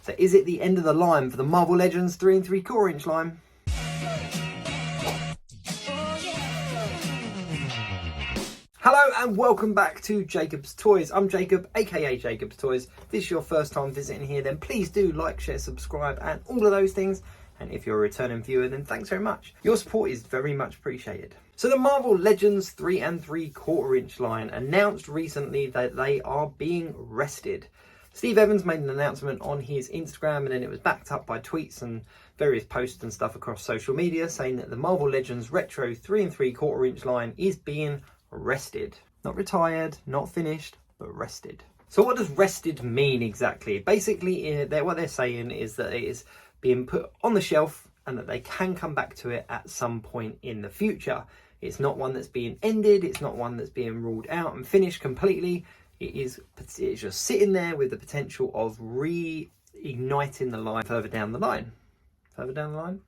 So is it the end of the line for the Marvel Legends 3 and 3/4 inch line? Hello and welcome back to Jacob's Toys. I'm Jacob, aka Jacob's Toys. If this is your first time visiting here, then please do like, share, subscribe and all of those things. And if you're a returning viewer, then thanks very much. Your support is very much appreciated. So the Marvel Legends 3 and 3/4 inch line announced recently that they are being rested. Steve Evans made an announcement on his Instagram, and then it was backed up by tweets and various posts and stuff across social media saying that the Marvel Legends Retro 3 and 3/4 inch line is being rested. Not retired, not finished, but rested. So what does rested mean exactly? Basically, what they're saying is that it is being put on the shelf and that they can come back to it at some point in the future. It's not one that's being ended, it's not one that's being ruled out and finished completely. It's just sitting there with the potential of reigniting the line further down the line. Further down the line?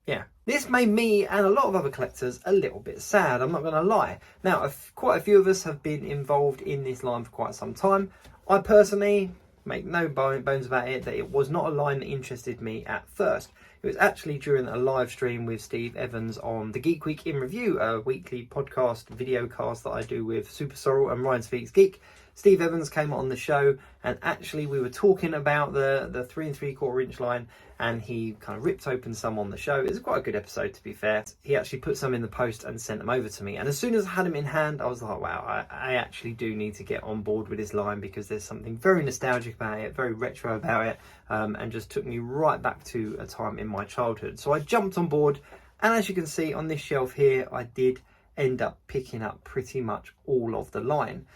Yeah. This made me and a lot of other collectors a little bit sad, I'm not going to lie. Now, quite a few of us have been involved in this line for quite some time. I personally make no bones about it that it was not a line that interested me at first. It was actually during a live stream with Steve Evans on the Geek Week in Review, a weekly podcast, video cast that I do with Super Sorrel and Ryan Speaks Geek. Steve Evans came on the show and actually we were talking about the 3 and 3/4 inch line, and he kind of ripped open some on the show. It was quite a good episode, to be fair. He actually put some in the post and sent them over to me, and as soon as I had them in hand I was like, wow, I actually do need to get on board with this line because there's something very nostalgic about it, very retro about it, and just took me right back to a time in my childhood. So I jumped on board, and as you can see on this shelf here, I did end up picking up pretty much all of the line.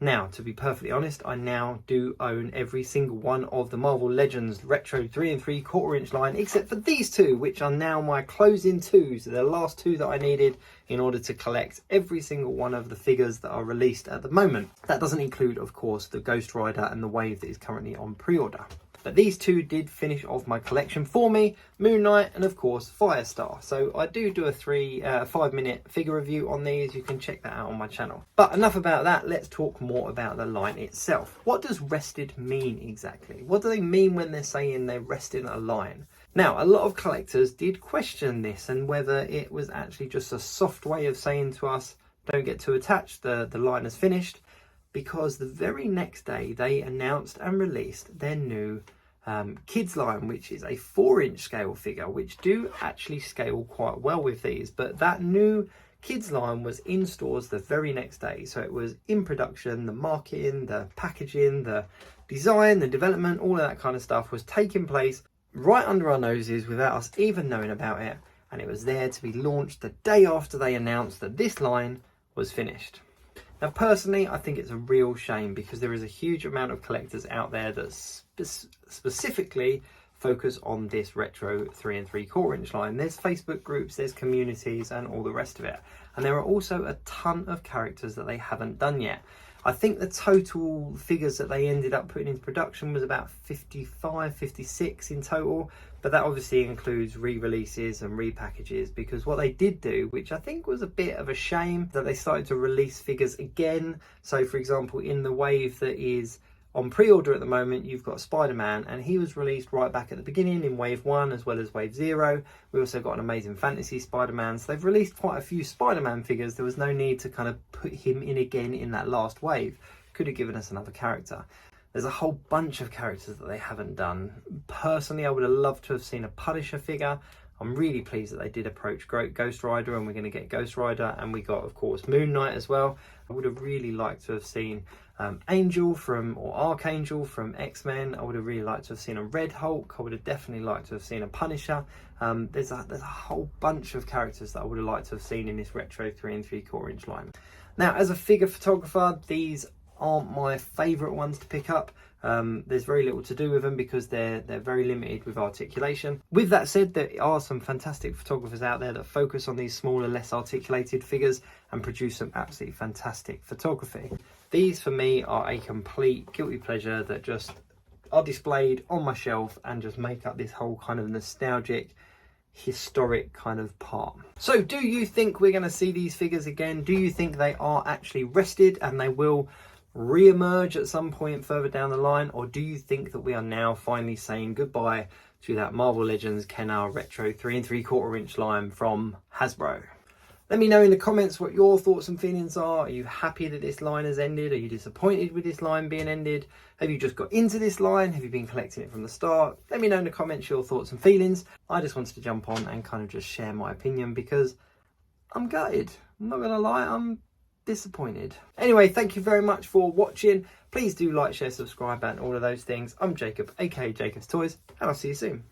Now, to be perfectly honest, I now do own every single one of the Marvel Legends Retro 3 and 3/4 inch line, except for these two, which are now my closing twos. They're the last two that I needed in order to collect every single one of the figures that are released at the moment. That doesn't include, of course, the Ghost Rider and the Wave that is currently on pre-order. But these two did finish off my collection for me, Moon Knight and of course Firestar. So I do a 5-minute figure review on these, you can check that out on my channel. But enough about that, let's talk more about the line itself. What does rested mean exactly? What do they mean when they're saying they're resting a line? Now, a lot of collectors did question this and whether it was actually just a soft way of saying to us, don't get too attached, the line is finished. Because the very next day they announced and released their new kids line, which is a 4-inch scale figure, which do actually scale quite well with these. But that new kids line was in stores the very next day, so it was in production. The marketing, the packaging, the design, the development, all of that kind of stuff was taking place right under our noses without us even knowing about it, and it was there to be launched the day after they announced that this line was finished. Now, personally, I think it's a real shame because there is a huge amount of collectors out there that specifically focus on this retro 3 and 3/4 inch line. There's Facebook groups, there's communities and all the rest of it. And there are also a ton of characters that they haven't done yet. I think the total figures that they ended up putting into production was about 55, 56 in total. But that obviously includes re-releases and repackages, because what they did do, which I think was a bit of a shame, that they started to release figures again. So for example, in the wave that is on pre-order at the moment, you've got Spider-Man, and he was released right back at the beginning in wave 1 as well as wave 0. We also got an Amazing Fantasy Spider-Man. So they've released quite a few Spider-Man figures. There was no need to kind of put him in again in that last wave. Could have given us another character. There's a whole bunch of characters that they haven't done. Personally, I would have loved to have seen a Punisher figure. I'm really pleased that they did approach Ghost Rider, and we're going to get Ghost Rider, and we got, of course, Moon Knight as well. I would have really liked to have seen Angel or Archangel from X-Men. I would have really liked to have seen a Red Hulk. I would have definitely liked to have seen a Punisher. There's a whole bunch of characters that I would have liked to have seen in this retro 3 and 3/4 inch line. Now, as a figure photographer, these aren't my favourite ones to pick up. There's very little to do with them because they're very limited with articulation. With that said, there are some fantastic photographers out there that focus on these smaller, less articulated figures and produce some absolutely fantastic photography. These for me are a complete guilty pleasure that just are displayed on my shelf and just make up this whole kind of nostalgic, historic kind of part. So do you think we're going to see these figures again? Do you think they are actually rested and they will re-emerge at some point further down the line, or do you think that we are now finally saying goodbye to that Marvel Legends Kenner Retro 3 3/4 inch line from Hasbro? Let me know in the comments what your thoughts and feelings are. Are you happy that this line has ended? Are you disappointed with this line being ended? Have you just got into this line? Have you been collecting it from the start? Let me know in the comments your thoughts and feelings. I just wanted to jump on and kind of just share my opinion because I'm gutted. I'm not going to lie, I'm disappointed. Anyway, thank you very much for watching. Please do like, share, subscribe and all of those things. I'm Jacob, aka Jacob's Toys, and I'll see you soon.